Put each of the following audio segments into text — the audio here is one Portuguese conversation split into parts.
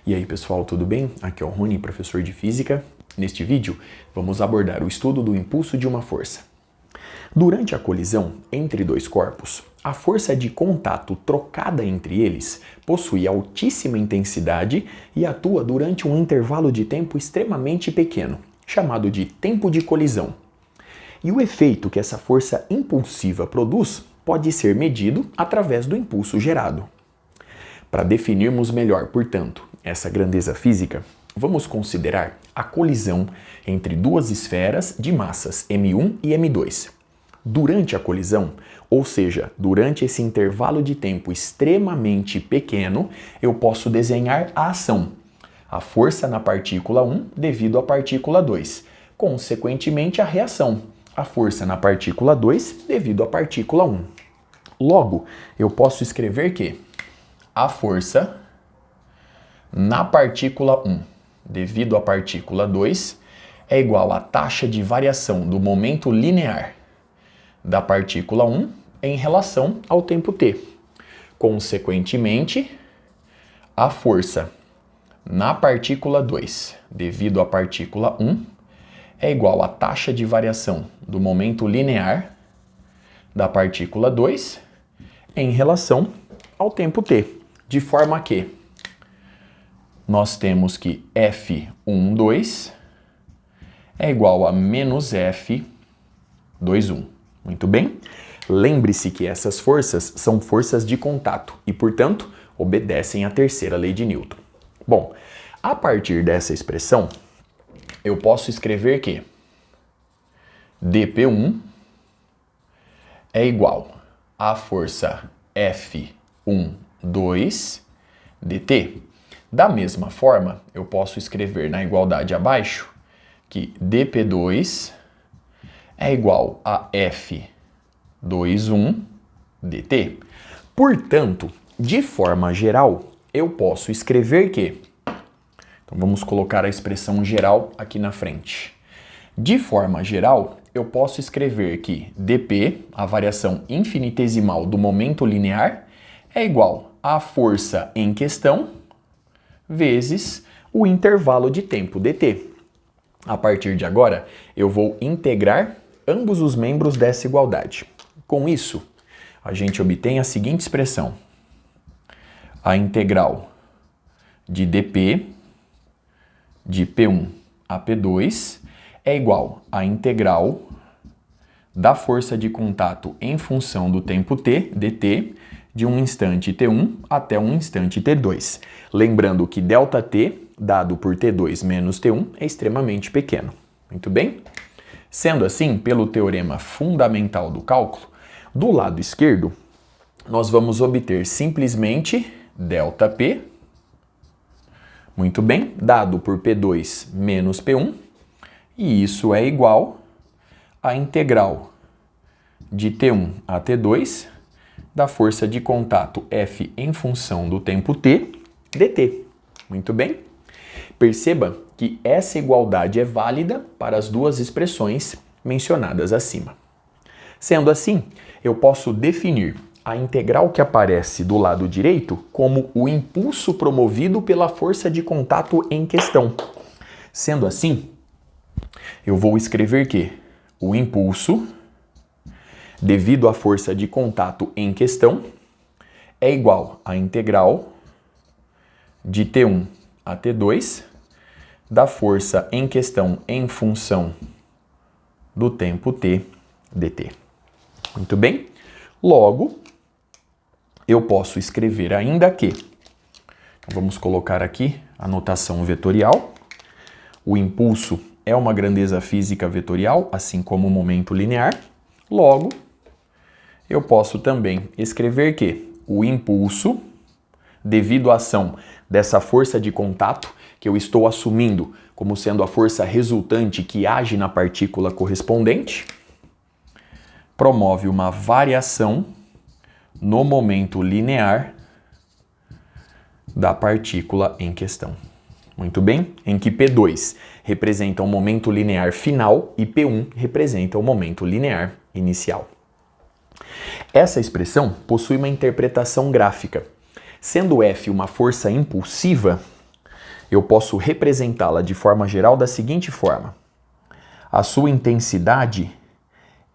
E aí pessoal, tudo bem? Aqui é o Rony, professor de Física. Neste vídeo, vamos abordar o estudo do impulso de uma força. Durante a colisão entre dois corpos, a força de contato trocada entre eles possui altíssima intensidade e atua durante um intervalo de tempo extremamente pequeno, chamado de tempo de colisão. E o efeito que essa força impulsiva produz pode ser medido através do impulso gerado. Para definirmos melhor, portanto, essa grandeza física, vamos considerar a colisão entre duas esferas de massas m1 e m2. Durante a colisão, ou seja, durante esse intervalo de tempo extremamente pequeno, eu posso desenhar a ação, a força na partícula 1 devido à partícula 2, consequentemente a reação, a força na partícula 2 devido à partícula 1. Logo, eu posso escrever que a força na partícula 1 devido à partícula 2 é igual à taxa de variação do momento linear da partícula 1 em relação ao tempo t. Consequentemente, a força na partícula 2 devido à partícula 1 é igual à taxa de variação do momento linear da partícula 2 em relação ao tempo t. De forma que nós temos que F12 é igual a menos F21. Muito bem? Lembre-se que essas forças são forças de contato e, portanto, obedecem à terceira lei de Newton. Bom, a partir dessa expressão, eu posso escrever que dP1 é igual à força F12 dt. Da mesma forma, eu posso escrever na igualdade abaixo que dP2 é igual a F21 dt. Portanto, de forma geral, eu posso escrever que... Então, vamos colocar a expressão geral aqui na frente. De forma geral, eu posso escrever que dP, a variação infinitesimal do momento linear, é igual à força em questão vezes o intervalo de tempo dt. A partir de agora, eu vou integrar ambos os membros dessa igualdade. Com isso, a gente obtém a seguinte expressão. A integral de dp de P1 a P2 é igual à integral da força de contato em função do tempo t, dt, de um instante t1 até um instante t2. Lembrando que ΔT, dado por t2 menos t1, é extremamente pequeno. Muito bem? Sendo assim, pelo teorema fundamental do cálculo, do lado esquerdo, nós vamos obter simplesmente ΔP, muito bem, dado por P2 menos P1, e isso é igual à integral de T1 a T2 da força de contato F em função do tempo t, dt. Muito bem? Perceba que essa igualdade é válida para as duas expressões mencionadas acima. Sendo assim, eu posso definir a integral que aparece do lado direito como o impulso promovido pela força de contato em questão. Sendo assim, eu vou escrever que o impulso devido à força de contato em questão é igual à integral de T1 a T2 da força em questão em função do tempo t dt. Muito bem? Logo, eu posso escrever ainda que, vamos colocar aqui a notação vetorial, o impulso é uma grandeza física vetorial, assim como o momento linear. Logo, eu posso também escrever que o impulso, devido à ação dessa força de contato, que eu estou assumindo como sendo a força resultante que age na partícula correspondente, promove uma variação no momento linear da partícula em questão. Muito bem? Em que P2 representa o momento linear final e P1 representa o momento linear inicial. Essa expressão possui uma interpretação gráfica. Sendo F uma força impulsiva, eu posso representá-la de forma geral da seguinte forma. A sua intensidade,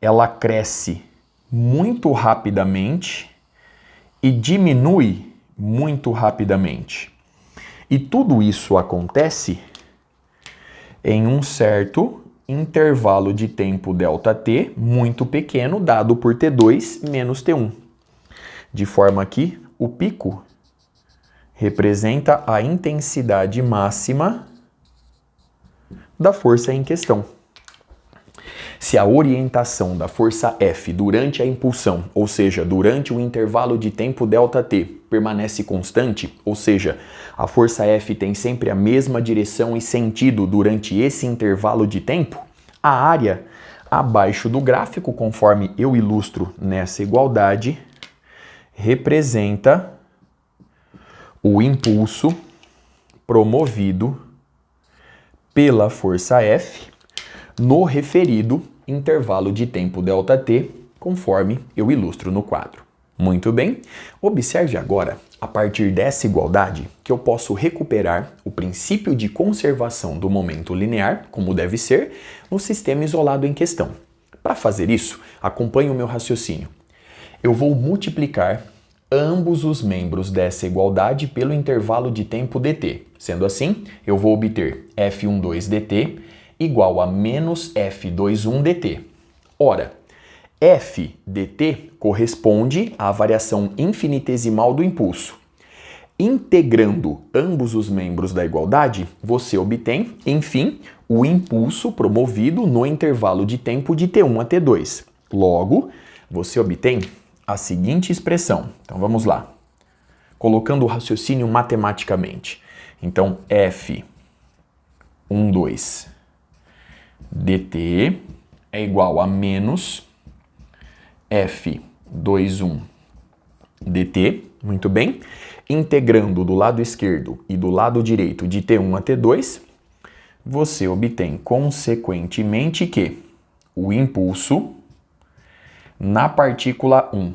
ela cresce muito rapidamente e diminui muito rapidamente. E tudo isso acontece em um certo intervalo de tempo ΔT muito pequeno, dado por T2 menos T1. De forma que o pico representa a intensidade máxima da força em questão. Se a orientação da força F durante a impulsão, ou seja, durante o intervalo de tempo ΔT, permanece constante, ou seja, a força F tem sempre a mesma direção e sentido durante esse intervalo de tempo, a área abaixo do gráfico, conforme eu ilustro nessa igualdade, representa o impulso promovido pela força F no referido intervalo de tempo ΔT, conforme eu ilustro no quadro. Muito bem, observe agora, a partir dessa igualdade, que eu posso recuperar o princípio de conservação do momento linear, como deve ser, no sistema isolado em questão. Para fazer isso, acompanhe o meu raciocínio. Eu vou multiplicar ambos os membros dessa igualdade pelo intervalo de tempo dt. Sendo assim, eu vou obter f12 dt igual a menos f21 dt. Ora, f dt corresponde à variação infinitesimal do impulso. Integrando ambos os membros da igualdade, você obtém, enfim, o impulso promovido no intervalo de tempo de T1 a T2. Logo, você obtém a seguinte expressão. Então vamos lá. Colocando o raciocínio matematicamente. Então, f12 dt é igual a menos f21 dt, muito bem. Integrando do lado esquerdo e do lado direito de T1 a T2, você obtém consequentemente que o impulso na partícula 1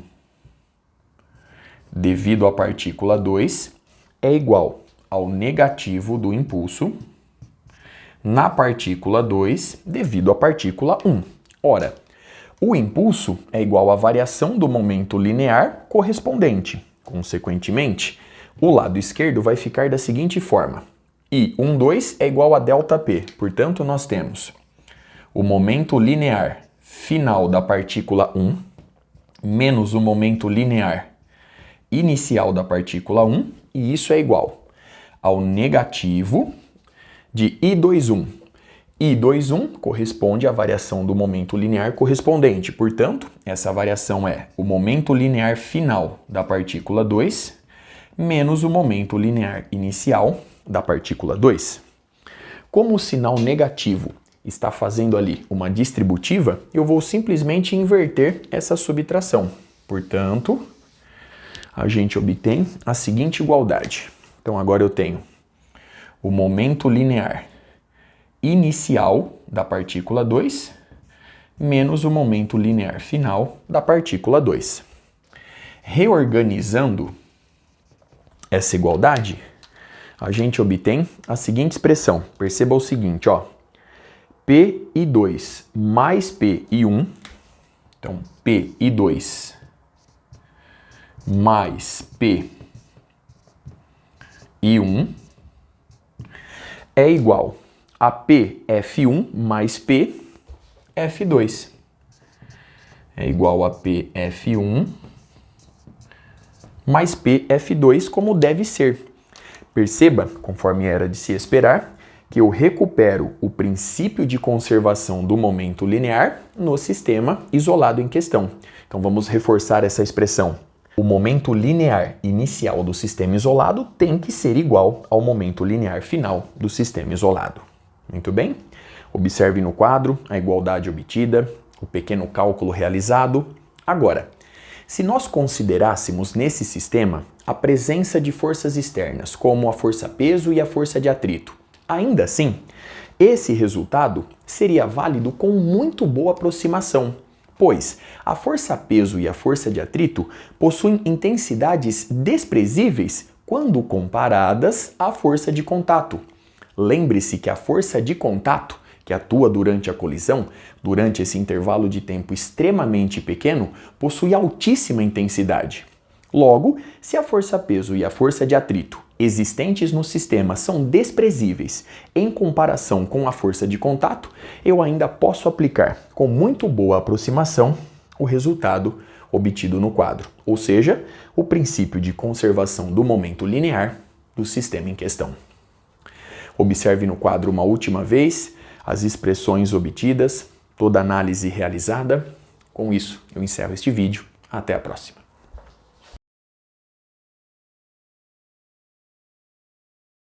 devido à partícula 2 é igual ao negativo do impulso na partícula 2 devido à partícula 1. Ora, o impulso é igual à variação do momento linear correspondente. Consequentemente, o lado esquerdo vai ficar da seguinte forma. I12 é igual a ΔP. Portanto, nós temos o momento linear final da partícula 1 menos o momento linear inicial da partícula 1, e isso é igual ao negativo de I21. I21 corresponde à variação do momento linear correspondente. Portanto, essa variação é o momento linear final da partícula 2 menos o momento linear inicial da partícula 2. Como o sinal negativo está fazendo ali uma distributiva, eu vou simplesmente inverter essa subtração. Portanto, a gente obtém a seguinte igualdade. Então, agora eu tenho o momento linear inicial da partícula 2 menos o momento linear final da partícula 2. Reorganizando essa igualdade, a gente obtém a seguinte expressão. Perceba o seguinte, ó. P2 mais P1, então P2 mais P1 é igual a PF1 mais PF2. É igual a PF1 mais PF2, como deve ser. Perceba, conforme era de se esperar, que eu recupero o princípio de conservação do momento linear no sistema isolado em questão. Então vamos reforçar essa expressão. O momento linear inicial do sistema isolado tem que ser igual ao momento linear final do sistema isolado. Muito bem? Observe no quadro a igualdade obtida, o pequeno cálculo realizado. Agora, se nós considerássemos nesse sistema a presença de forças externas, como a força-peso e a força de atrito, ainda assim, esse resultado seria válido com muito boa aproximação, pois a força-peso e a força de atrito possuem intensidades desprezíveis quando comparadas à força de contato. Lembre-se que a força de contato, que atua durante a colisão, durante esse intervalo de tempo extremamente pequeno, possui altíssima intensidade. Logo, se a força-peso e a força de atrito existentes no sistema são desprezíveis em comparação com a força de contato, eu ainda posso aplicar com muito boa aproximação o resultado obtido no quadro, ou seja, o princípio de conservação do momento linear do sistema em questão. Observe no quadro uma última vez as expressões obtidas, toda a análise realizada. Com isso, eu encerro este vídeo. Até a próxima.